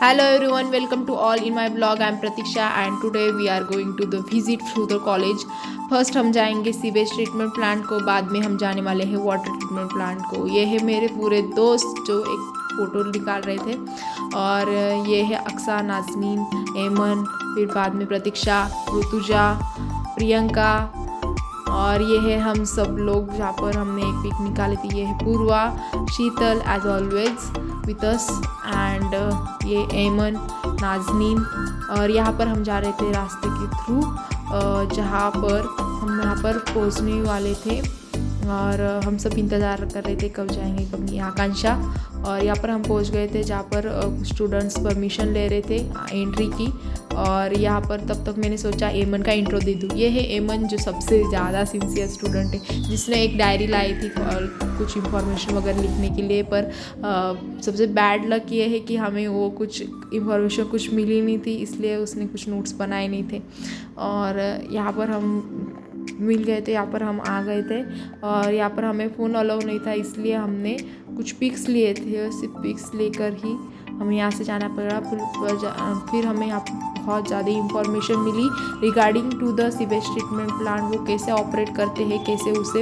Hello everyone, welcome to all in my blog. I'm Pratiksha and today we are going to the visit through the college. First हम जाएंगे sewage treatment plant को, बाद में हम जाने वाले हैं वाटर ट्रीटमेंट प्लांट को। ये है मेरे पूरे दोस्त जो एक फ़ोटो निकाल रहे थे, और ये है अक्सा, नाजनीन, एमन, फिर बाद में प्रतीक्षा, ऋतुजा, प्रियंका, और ये है हम सब लोग जहाँ पर हमने एक पिक निकाली थी। ये है Purva, Sheetal as always with us, and ये एमन, नाजनीन। और यहाँ पर हम जा रहे थे रास्ते के थ्रू, जहाँ पर हम यहाँ पर पहुँचने वाले थे, और हम सब इंतज़ार कर रहे थे कब जाएंगे कब नहीं। आकांक्षा, और यहाँ पर हम पहुँच गए थे जहाँ पर स्टूडेंट्स परमिशन ले रहे थे एंट्री की। और यहाँ पर तब तक मैंने सोचा एमन का इंट्रो दे दूँ। ये है एमन जो सबसे ज़्यादा सिंसियर स्टूडेंट है, जिसने एक डायरी लाई थी और कुछ इंफॉर्मेशन वगैरह लिखने के लिए, पर सबसे बैड लक ये है कि हमें वो कुछ इंफॉर्मेशन कुछ मिली नहीं थी, इसलिए उसने कुछ नोट्स बनाए नहीं थे। और यहाँ पर हम मिल गए थे, यहाँ पर हम आ गए थे, और यहाँ पर हमें फ़ोन अलाउ नहीं था, इसलिए हमने कुछ पिक्स लिए थे और सिर्फ पिक्स लेकर ही हमें यहाँ से जाना पड़ा। फिर हमें यहाँ बहुत ज़्यादा इंफॉर्मेशन मिली regarding to the sewage treatment plant. वो कैसे ऑपरेट करते हैं, कैसे उसे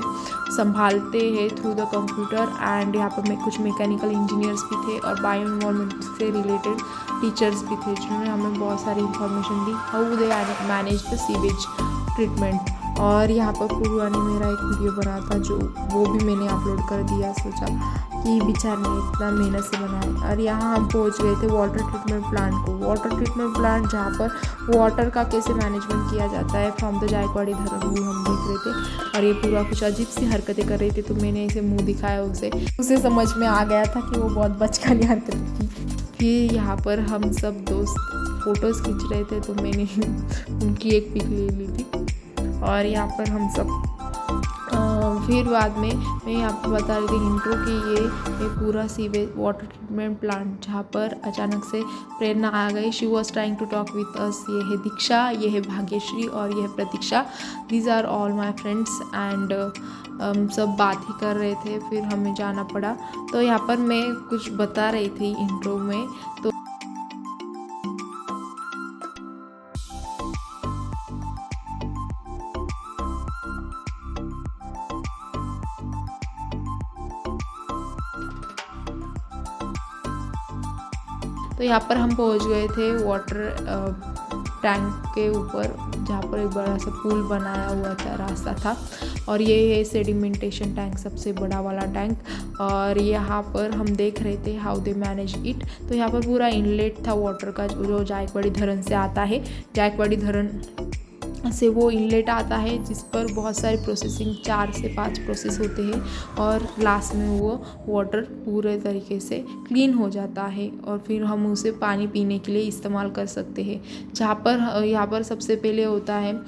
संभालते हैं थ्रू द कंप्यूटर, एंड यहाँ पर कुछ मैकेनिकल इंजीनियर्स भी थे और बायो इन्वायरमेंट से रिलेटेड टीचर्स भी थे, जिन्होंने हमें बहुत सारी information the how they manage the sewage treatment. और यहाँ पर पूर्वा ने मेरा एक वीडियो बना था, जो वो भी मैंने अपलोड कर दिया। सोचा कि बेचारे ने इतना मेहनत से बनाया। और यहाँ हम पहुँच गए थे वाटर ट्रीटमेंट प्लांट को। वाटर ट्रीटमेंट प्लांट जहाँ पर वाटर का कैसे मैनेजमेंट किया जाता है फ्रॉम द जायकवाड़ी धरण, वो हम देख रहे थे। और ये पूरा कुछ अजीब सी हरकतें कर रही थी, तो मैंने इसे मुँह दिखाया उसे समझ में आ गया था कि वो बहुत बचकानी हरकतें थी। फिर यहाँ पर हम सब दोस्त फ़ोटोज़ खींच रहे थे, तो मैंने उनकी एक पिक ले ली थी। और यहाँ पर हम सब फिर बाद में मैं आपको बता रही थी इंट्रो कि ये पूरा सीवेज वाटर ट्रीटमेंट प्लांट, जहाँ पर अचानक से प्रेरणा आ गई। She was trying to talk with us. ये है दीक्षा, ये है भाग्यश्री, और ये है Pratiksha. These are all my friends, and सब बात ही कर रहे थे। फिर हमें जाना पड़ा। तो यहाँ पर मैं कुछ बता रही थी इंट्रो में, तो यहाँ पर हम पहुँच गए थे वाटर टैंक के ऊपर, जहाँ पर एक बड़ा सा पूल बनाया हुआ था, रास्ता था। और ये है सेडिमेंटेशन टैंक, सबसे बड़ा वाला टैंक। और यहाँ पर हम देख रहे थे हाउ दे मैनेज इट। तो यहाँ पर पूरा इनलेट था वाटर का, जो जायकवाड़ी धरण से आता है। जायकवाड़ी धरण से वो इनलेट आता है, जिस पर बहुत सारे प्रोसेसिंग 4 से 5 प्रोसेस होते हैं, और लास्ट में वो वाटर पूरे तरीके से क्लीन हो जाता है, और फिर हम उसे पानी पीने के लिए इस्तेमाल कर सकते हैं। जहाँ पर यहाँ पर सबसे पहले होता है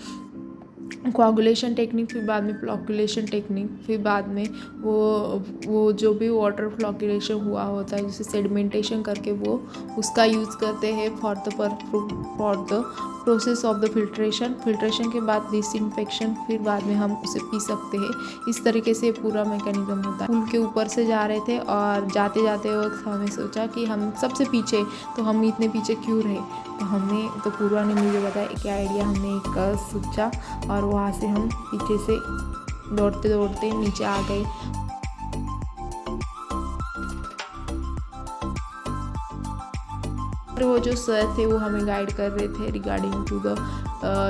कोआगुलेशन टेक्निक, फिर बाद में फ्लॉकुलेशन टेक्निक, फिर बाद में वो जो भी वाटर फ्लॉकुलेशन हुआ होता है, जिसे सेडिमेंटेशन करके वो उसका यूज़ करते हैं for the process of the filtration के बाद डिसइंफेक्शन, फिर बाद में हम उसे पी सकते हैं। इस तरीके से पूरा मैकेनिज्म होता है। पुल के ऊपर से जा रहे थे, और जाते जाते वक्त हमें सोचा कि हम सबसे पीछे, तो हम इतने पीछे क्यों रहे। तो पूर्वा ने मुझे बताया एक आइडिया, हमने एक सोचा, और वहाँ से हम पीछे से दौड़ते दौड़ते नीचे आ गए। वो जो सर थे वो हमें गाइड कर रहे थे regarding to the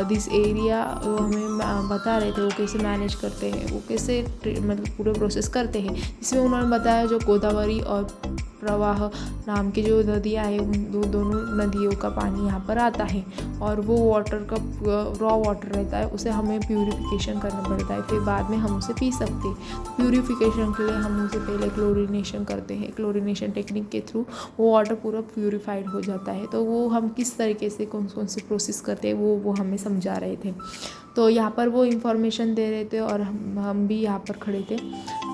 this area. वो हमें बता रहे थे वो कैसे मैनेज करते हैं, वो कैसे मतलब पूरे प्रोसेस करते हैं। इसमें उन्होंने बताया जो गोदावरी और प्रवाह नाम की जो नदियाँ हैं, उन दोनों नदियों का पानी यहाँ पर आता है, और वो वाटर का रॉ वाटर रहता है, उसे हमें प्यूरिफिकेशन करना पड़ता है, फिर बाद में हम उसे पी सकते हैं। प्यूरिफिकेशन के लिए हम उसे पहले क्लोरिनेशन करते हैं। क्लोरिनेशन टेक्निक के थ्रू वो वाटर पूरा प्यूरिफाइड हो जाता है। तो वो हम किस तरीके से कौन कौन से प्रोसेस करते हैं वो हमें समझा रहे थे। तो यहाँ पर वो इन्फॉर्मेशन दे रहे थे, और हम भी यहाँ पर खड़े थे।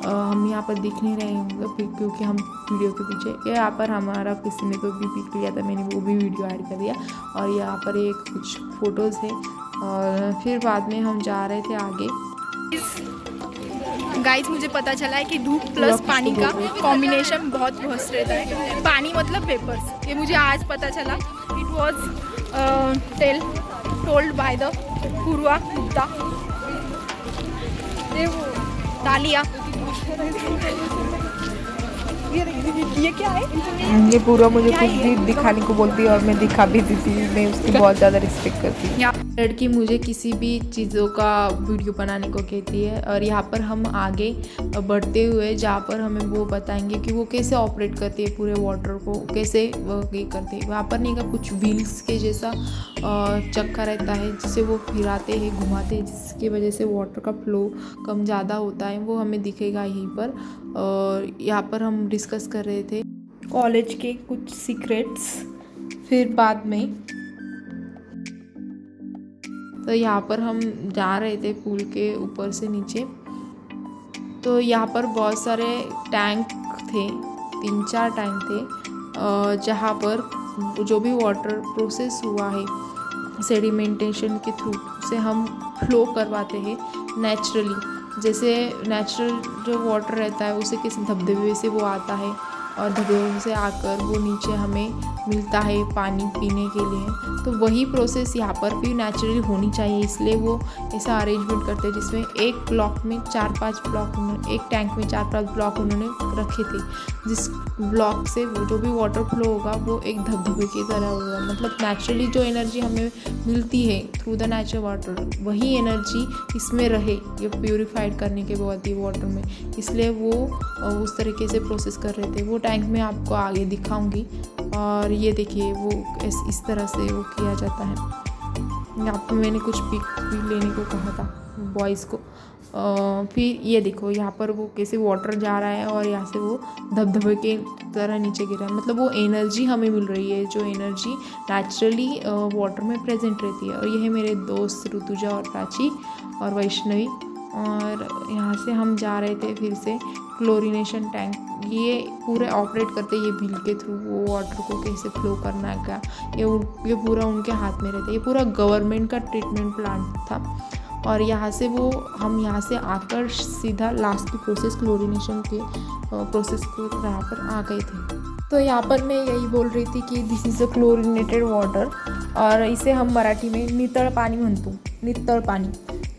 हम यहाँ पर दिख नहीं रहे होंगे क्योंकि हम वीडियो के पीछे। यहाँ पर हमारा किसी ने तो भी पिक लिया था, मैंने वो भी वीडियो ऐड कर दिया। और यहाँ पर एक कुछ फ़ोटोज़ है, और फिर बाद में हम जा रहे थे आगे। गाइस मुझे पता चला है कि धूप प्लस पानी का कॉम्बिनेशन बहुत मस्त रहता है। पानी मतलब वेपर्स, ये मुझे आज पता चला। It was told by the Purva Gupta. तालिया ये क्या है? ये पूरा मुझे कुछ भी दिखाने को बोलती है और मैं दिखा भी देती हूँ। मैं उसकी बहुत ज़्यादा रिस्पेक्ट करती हूँ। लड़की मुझे किसी भी चीज़ों का वीडियो बनाने को कहती है और यहाँ पर हम आगे बढ़ते हुए जहाँ पर हमें वो बताएंगे कि वो कैसे ऑपरेट करती है पूरे वाटर को, कैसे ये करते हैं। वहाँ पर नहीं का कुछ व्हील्स के जैसा चक्का रहता है जिसे वो फिराते हैं, घुमाते हैं, जिसकी वजह से वाटर का फ्लो कम ज़्यादा होता है। वो हमें दिखेगा यहीं पर। और यहाँ पर हम डिस्कस कर रहे थे कॉलेज के कुछ सीक्रेट्स। फिर बाद में तो यहाँ पर हम जा रहे थे पुल के ऊपर से नीचे, तो यहाँ पर बहुत सारे टैंक थे, 3-4 टैंक थे जहाँ पर जो भी वाटर प्रोसेस हुआ है सेडिमेंटेशन के थ्रू से हम फ्लो करवाते हैं नेचुरली। जैसे नेचुरल जो वाटर रहता है उसे किसी धबधबे से वो आता है और धबधबे से आकर वो नीचे हमें मिलता है पानी पीने के लिए। तो वही प्रोसेस यहाँ पर भी नेचुरली होनी चाहिए, इसलिए वो ऐसा अरेंजमेंट करते हैं जिसमें एक ब्लॉक में 4-5 ब्लॉक उन्होंने, एक टैंक में 4-5 ब्लॉक उन्होंने रखे थे, जिस ब्लॉक से वो जो भी वाटर फ्लो होगा वो एक धबधबे की तरह होगा। मतलब नेचुरली जो एनर्जी हमें मिलती है थ्रू द नेचुरल वाटर, वही एनर्जी इसमें रहे, ये प्यूरिफाइड करने के बाद ही वाटर में, इसलिए वो उस तरीके से प्रोसेस कर रहे थे। वो टैंक में आपको आगे दिखाऊंगी। और ये देखिए वो इस तरह से वो किया जाता है। यहाँ पर मैंने कुछ पिक भी लेने को कहा था बॉयज़ को। फिर ये देखो यहाँ पर वो कैसे वाटर जा रहा है और यहाँ से वो धबधबे के तरह नीचे गिर रहा है। मतलब वो एनर्जी हमें मिल रही है जो एनर्जी नेचुरली वाटर में प्रेजेंट रहती है। और ये है मेरे दोस्त ऋतुजा और प्राची और वैष्णवी। और यहाँ से हम जा रहे थे फिर से क्लोरीनेशन टैंक, ये पूरे ऑपरेट करते ये व्हील के थ्रू वो वाटर को कैसे फ्लो करना है क्या, ये पूरा उनके हाथ में रहता है। ये पूरा गवर्नमेंट का ट्रीटमेंट प्लांट था। और यहाँ से वो हम यहाँ से आकर सीधा लास्ट की प्रोसेस क्लोरीनेशन के प्रोसेस को यहाँ पर आ गए थे। तो यहाँ पर मैं यही बोल रही थी की this is a chlorinated water, और इसे हम मराठी में नितळ पाणी म्हणतो, नितळ पाणी।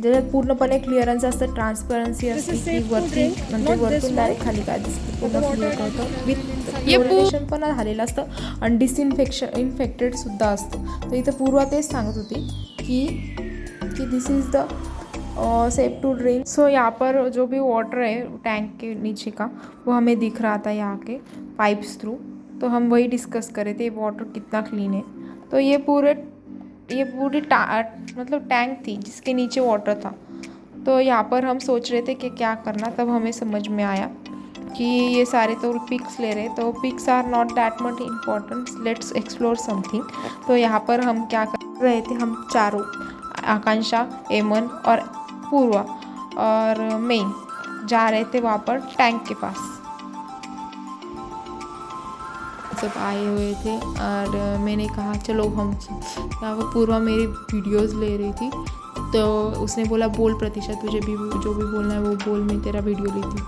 ज्याच्यात पूर्णपणे क्लिअरन्स असतं, ट्रान्सपरन्सी असते, की वरती म्हणजे वरतून डायरेक्ट खाली काय दिसतं, पूर्ण क्लिअर होतं। विथ क्लोरिनेशन पण झालेलं असतं आणि इन्फेक्टेडसुद्धा असतं। तर इथं पूर्वा तेच सांगत होती की this is the safe to drink. So यहाँ पर जो भी वाटर है टैंक के नीचे का वो हमें दिख रहा था यहाँ के पाइप्स थ्रू, तो हम वही डिस्कस कर रहे थे वाटर कितना क्लीन है। तो ये पूरी मतलब टैंक थी जिसके नीचे वाटर था। तो यहाँ पर हम सोच रहे थे कि क्या करना, तब हमें समझ में आया कि ये सारे तो पिक्स ले रहे, तो pics are not that much important, let's explore something. तो यहाँ पर हम क्या कर रहे थे, हम चारों आकांक्षा, एमन और पूर्वा और मेन जा रहे थे वहाँ पर टैंक के पास। सब आए हुए थे और मैंने कहा चलो हम, यहाँ पर पूर्वा मेरी वीडियोस ले रही थी, तो उसने बोला बोल प्रतीक्षा, तुझे भी जो भी बोलना है वो बोल, मैं तेरा वीडियो लेती हूँ।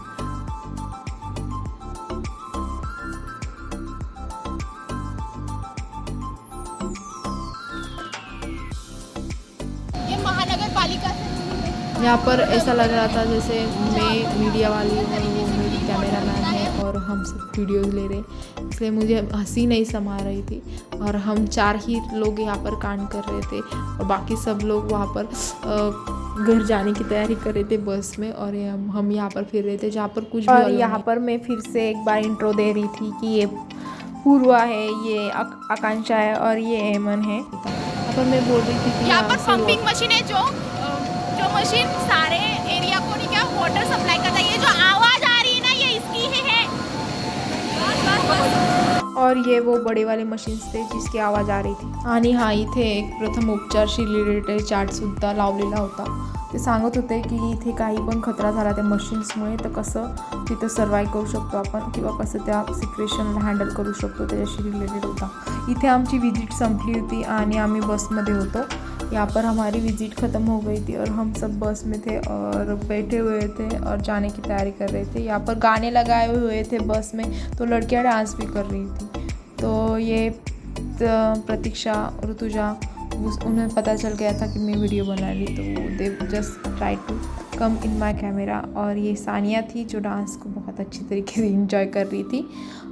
ये महानगर पालिका से यहाँ पर ऐसा लग रहा था जैसे मैं मीडिया वाली हूँ और वो मेरी कैमरा मैन है और हम सब वीडियोस ले रहे, इसलिए मुझे हंसी नहीं समा रही थी। और हम 4 ही लोग यहाँ पर कांड कर रहे थे और बाकी सब लोग वहाँ पर घर जाने की तैयारी कर रहे थे बस में, और हम यहाँ पर फिर रहे थे जहाँ पर कुछ भी। और यहाँ पर मैं फिर से एक बार इंट्रो दे रही थी कि ये पूर्वा है, ये आकांक्षा है और ये एमन है। यहाँ पर मैं बोल रही थी कि यहाँ पर पंपिंग मशीन है, जो मशीन सारे एरिया को नहीं क्या वाटर सप्लाई करता है। ये जो आवाज आ रही है ना, ये इसकी ही है। और ये वो बड़े वाले मशीन्स थे जिसकी आवाज आ रही थी। आणि हा इथे एक प्रथम उपचारशी रिलेटेड चार्टसुद्धा लावलेला होता। ते सांगत होते की इथे काही पण खतरा झाला त्या मशीन्समुळे तर कसं तिथं सर्वाईव्ह करू शकतो आपण, किंवा कसं त्या सिच्युएशनला हँडल करू शकतो, त्याच्याशी रिलेटेड होता। इथे आमची विजिट संपली होती आणि आम्ही बसमध्ये होतो। यहाँ पर हमारी विज़िट ख़त्म हो गई थी और हम सब बस में थे और बैठे हुए थे और जाने की तैयारी कर रहे थे। यहाँ पर गाने लगाए हुए थे बस में, तो लड़कियाँ डांस भी कर रही थी। तो ये प्रतीक्षा, ऋतुजा, उन्हें पता चल गया था कि मैं वीडियो बना रही, तो they just try to come in my camera. और ये सानिया थी जो डांस को बहुत अच्छी तरीके से इंजॉय कर रही थी।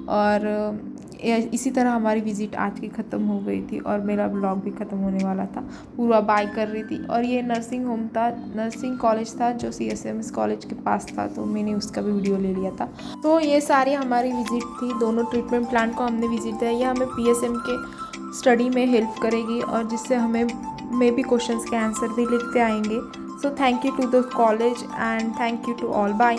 और इसी तरह हमारी विज़िट आज की ख़त्म हो गई थी और मेरा ब्लॉग भी ख़त्म होने वाला था। पूरा बाय कर रही थी और ये नर्सिंग होम था, नर्सिंग कॉलेज था जो CSMS कॉलेज के पास था, तो मैंने उसका भी वीडियो ले लिया था। तो ये सारी हमारी विज़िट थी। दोनों ट्रीटमेंट प्लांट को हमने विज़िट दिया। ये हमें PSM के स्टडी में हेल्प करेगी और जिससे हमें मे बी क्वेश्चंस के आंसर भी लिखते आएंगे। So thank you to the college and thank you to all. Bye.